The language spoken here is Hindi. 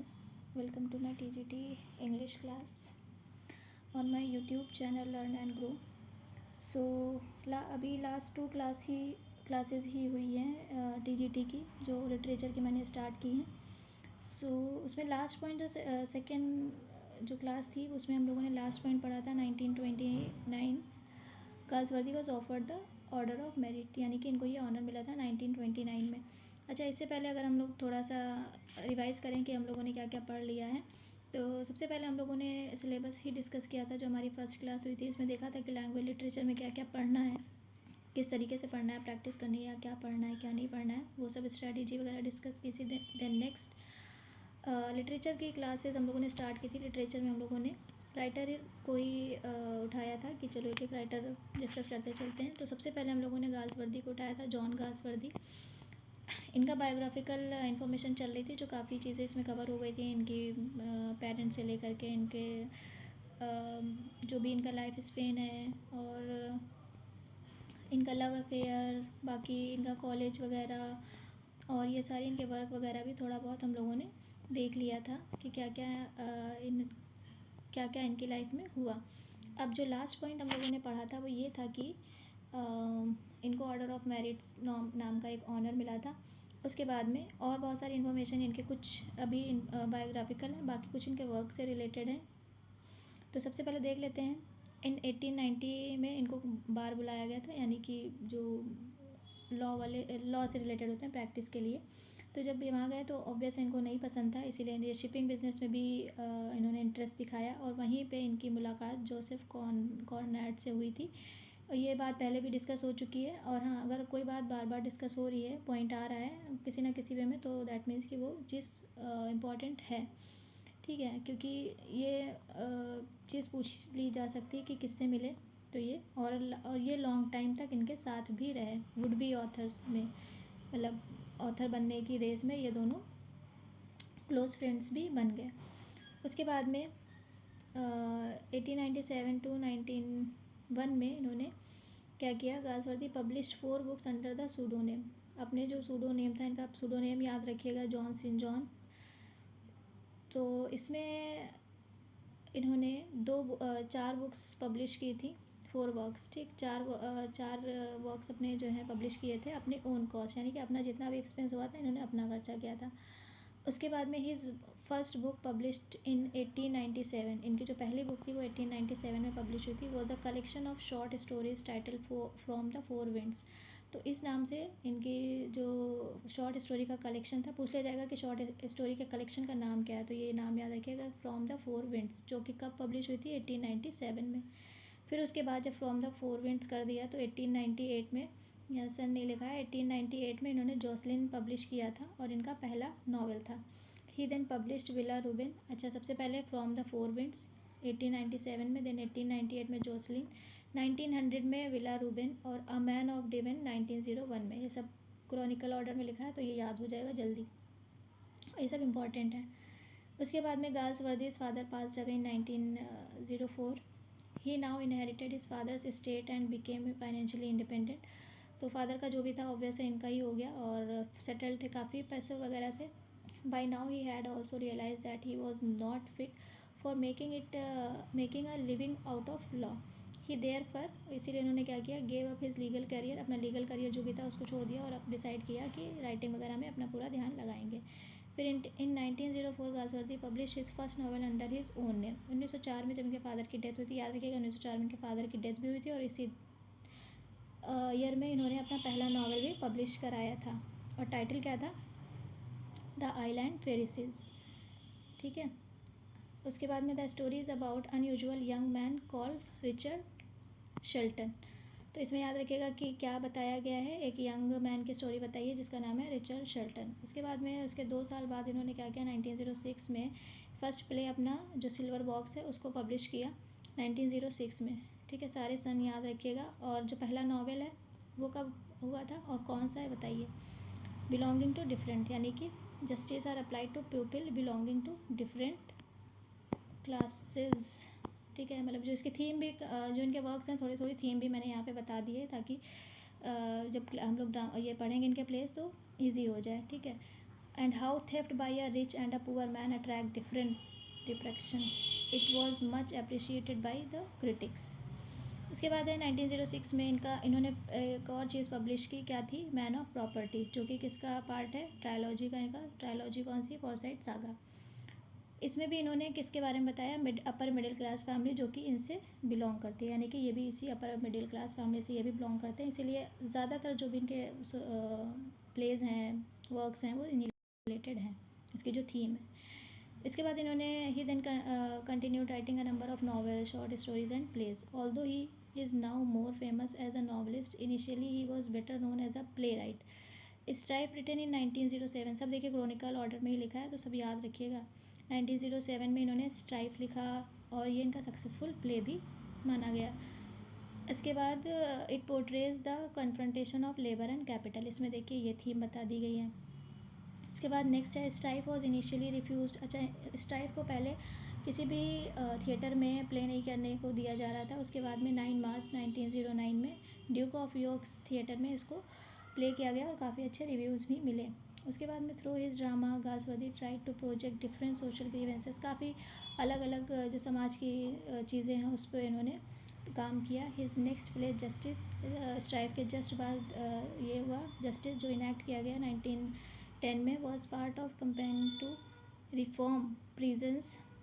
guys, welcome to my TGT English class on my YouTube channel Learn and Grow. So अभी लास्ट टू क्लासेस ही हुई हैं TGT की, जो लिटरेचर की मैंने स्टार्ट की हैं. सो उसमें लास्ट पॉइंट जो सेकेंड जो क्लास थी उसमें हम लोगों ने लास्ट पॉइंट पढ़ा था 1929 Galsworthy was offered the order of merit, यानी कि इनको ये ऑनर मिला था 1929 में. अच्छा, इससे पहले अगर हम लोग थोड़ा सा रिवाइज़ करें कि हम लोगों ने क्या क्या पढ़ लिया है, तो सबसे पहले हम लोगों ने सिलेबस ही डिस्कस किया था जो हमारी फर्स्ट क्लास हुई थी. इसमें देखा था कि लैंग्वेज लिटरेचर में क्या क्या पढ़ना है, किस तरीके से पढ़ना है, प्रैक्टिस करनी है, क्या पढ़ना है क्या नहीं पढ़ना है, वो सब स्ट्रैटेजी वगैरह डिस्कस की थी. देन नेक्स्ट लिटरेचर की क्लासेस हम लोगों ने स्टार्ट की थी. लिटरेचर में हम लोगों ने राइटर कोई उठाया था कि चलो एक एक राइटर डिस्कस करते चलते हैं. तो सबसे पहले हम लोगों ने गाल्सवर्दी को उठाया था, जॉन गाल्सवर्दी. इनका बायोग्राफिकल इंफॉर्मेशन चल रही थी, जो काफ़ी चीज़ें इसमें कवर हो गई थी. इनकी पेरेंट्स से लेकर के इनके जो भी इनका लाइफ स्पेन है, और इनका लव अफेयर, बाकी इनका कॉलेज वगैरह, और ये सारी इनके वर्क वगैरह भी थोड़ा बहुत हम लोगों ने देख लिया था कि क्या क्या इनकी लाइफ में हुआ. अब जो लास्ट पॉइंट हम लोगों ने पढ़ा था वो ये था कि इनको ऑर्डर ऑफ मेरिट्स नाम का एक ऑनर मिला था. उसके बाद में और बहुत सारी इन्फॉर्मेशन इनके कुछ अभी बायोग्राफिकल हैं, बाकी कुछ इनके वर्क से रिलेटेड हैं. तो सबसे पहले देख लेते हैं. इन 1890 में इनको बार बुलाया गया था, यानी कि जो लॉ से रिलेटेड होते हैं प्रैक्टिस के लिए. तो जब यहाँ गए तो ऑब्वियस इनको नहीं पसंद था, इसीलिए ये शिपिंग बिजनेस में भी इन्होंने इंटरेस्ट दिखाया, और वहीं पे इनकी मुलाकात जोसेफ कॉर्नेट से हुई थी. ये बात पहले भी डिस्कस हो चुकी है. और हाँ, अगर कोई बात बार बार डिस्कस हो रही है, पॉइंट आ रहा है किसी ना किसी वे में, तो दैट मीन्स कि वो चीज़ इम्पॉर्टेंट है. ठीक है, क्योंकि ये चीज़ पूछ ली जा सकती है कि किससे मिले. तो ये और ये लॉन्ग टाइम तक इनके साथ भी रहे, वुड बी ऑथर्स में, मतलब ऑथर बनने की रेस में ये दोनों क्लोज फ्रेंड्स भी बन गए. उसके बाद में 1897 टू 1901 में इन्होंने क्या किया, Galsworthy published 4 books under the pseudonym. अपने जो सूडोनेम था, इनका सूडोनेम याद रखिएगा, जॉन सेंट जॉन. तो इसमें इन्होंने 4 बुक्स पब्लिश की थी, 4 वर्क्स. ठीक, 4 वर्क्स अपने जो हैं पब्लिश किए थे अपने ओन कॉस्ट, यानी कि अपना जितना भी एक्सपेंस हुआ था इन्होंने अपना खर्चा किया था. उसके बाद में his first book published in 1897. इनकी जो पहली बुक थी वो 1897 में पब्लिश हुई थी. Was a collection of short stories title from the 4 winds. तो इस नाम से इनकी जो शॉर्ट स्टोरी का कलेक्शन था, पूछ लिया जाएगा कि शॉर्ट स्टोरी के कलेक्शन का नाम क्या है, तो ये नाम याद रखिएगा, फ्रॉम द 4 विंड्स, जो कि कब पब्लिश हुई थी 1897 में. फिर उसके बाद जब फ्रॉम द 4 विंड्स कर दिया तो 1898 में, यहाँ सन नहीं लिखा है, 1898 में इन्होंने जॉसलिन पब्लिश किया था, और इनका पहला नावल था. ही देन पब्लिश्ड विला रूबिन. अच्छा, सबसे पहले फ्रॉम द 4 विंड्स 1897 में, देन 1898 में जॉसलिन, 1900 में विला रूबिन, और अ मैन ऑफ डिवन 1901 में. ये सब क्रॉनिकल ऑर्डर में लिखा है, तो ये याद हो जाएगा जल्दी, ये सब इम्पॉर्टेंट है. उसके बाद में Galsworthy's father passed away in 1904. He now inherited his father's estate and became financially independent. तो फादर का जो भी था ऑब्वियस है इनका ही हो गया, और सेटल्ड थे काफ़ी पैसे वगैरह से. By now he had also realise that he was not fit for making a living out of law. He there पर, इसीलिए उन्होंने क्या किया, gave up his legal career, अपना लीगल करियर जो भी था उसको छोड़ दिया, और अब डिसाइड किया कि राइटिंग वगैरह में अपना पूरा ध्यान लगाएंगे. फिर इन 1904 Galsworthy publish his first novel under his own name. 1904 में जब इनके फादर की डेथ हुई थी, याद रखिएगा 1904 में इनके फादर की डेथ भी हुई थी, और इसी ईयर में इन्होंने अपना पहला नावल भी पब्लिश कराया था, और टाइटल क्या था, द आइलैंड फेरिसेस. ठीक है. उसके बाद में the story is about unusual young man called Richard Shelton. तो इसमें याद रखिएगा कि क्या बताया गया है, एक यंग मैन की स्टोरी बताई है जिसका नाम है रिचर्ड शेल्टन. उसके बाद में उसके 2 साल बाद इन्होंने क्या किया, 1906 में फर्स्ट प्ले अपना जो सिल्वर बॉक्स है उसको पब्लिश किया 1906 में. ठीक है, सारे सन याद रखिएगा. और जो पहला नावल है वो कब हुआ था और कौन सा है बताइए. बिलोंगिंग टू डिफरेंट, यानी कि justice are applied to people belonging to different classes. ठीक है, मतलब जो इसकी थीम भी, जो इनके वर्क्स हैं थोड़ी थोड़ी थीम भी मैंने यहाँ पे बता दी है, ताकि जब हम लोग ये पढ़ेंगे इनके प्लेस तो इजी हो जाए. ठीक है. and how theft by a rich and a poor man attract different reaction. It was much appreciated by the critics. उसके बाद है 1906 में इन्होंने एक और चीज़ पब्लिश की, क्या थी, मैन ऑफ प्रॉपर्टी, जो कि किसका पार्ट है, ट्रायोलॉजी का। इनका ट्रायोलॉजी कौन सी, फॉरसाइट सागा। इसमें भी इन्होंने किसके बारे में बताया, अपर मिडिल क्लास फैमिली जो कि इनसे बिलोंग करती है, यानी कि ये भी इसी अपर मिडिल क्लास फैमिली से ये भी बिलोंग करते हैं, इसीलिए ज़्यादातर जो भी इनके प्लेज हैं, वर्क्स हैं, वो इन्हीं रिलेटेड हैं, इसकी जो थीम है। इसके बाद इन्होंने he then continued writing a number of novel, short stories and plays. Although he is now more famous as a novelist, initially he was better known as a playwright. Strife written in 1907, सब देखिए क्रॉनिकल ऑर्डर में ही लिखा है तो सब याद रखिएगा। 1907 में इन्होंने स्ट्राइप लिखा और ये इनका सक्सेसफुल प्ले भी माना गया। इसके बाद it portrays the confrontation of labour and capital, इसमें देखिए ये थीम बता दी गई है। उसके बाद नेक्स्ट है स्ट्राइप वॉज इनिशियली रिफ्यूज्ड। अच्छा, स्ट्राइप को पहले किसी भी थिएटर में प्ले नहीं करने को दिया जा रहा था, उसके बाद में 9 मार्च 1909 में ड्यूक ऑफ यॉर्क्स थिएटर में इसको प्ले किया गया और काफ़ी अच्छे रिव्यूज़ भी मिले। उसके बाद में through his drama Galsworthy tried to project different social grievances, काफ़ी अलग अलग जो समाज की चीज़ें हैं उस पर इन्होंने काम किया। His next play justice, stripe के जस्ट बाद ये हुआ जस्टिस, जो इनैक्ट किया गया 1910 में, was part of campaign to reform prisons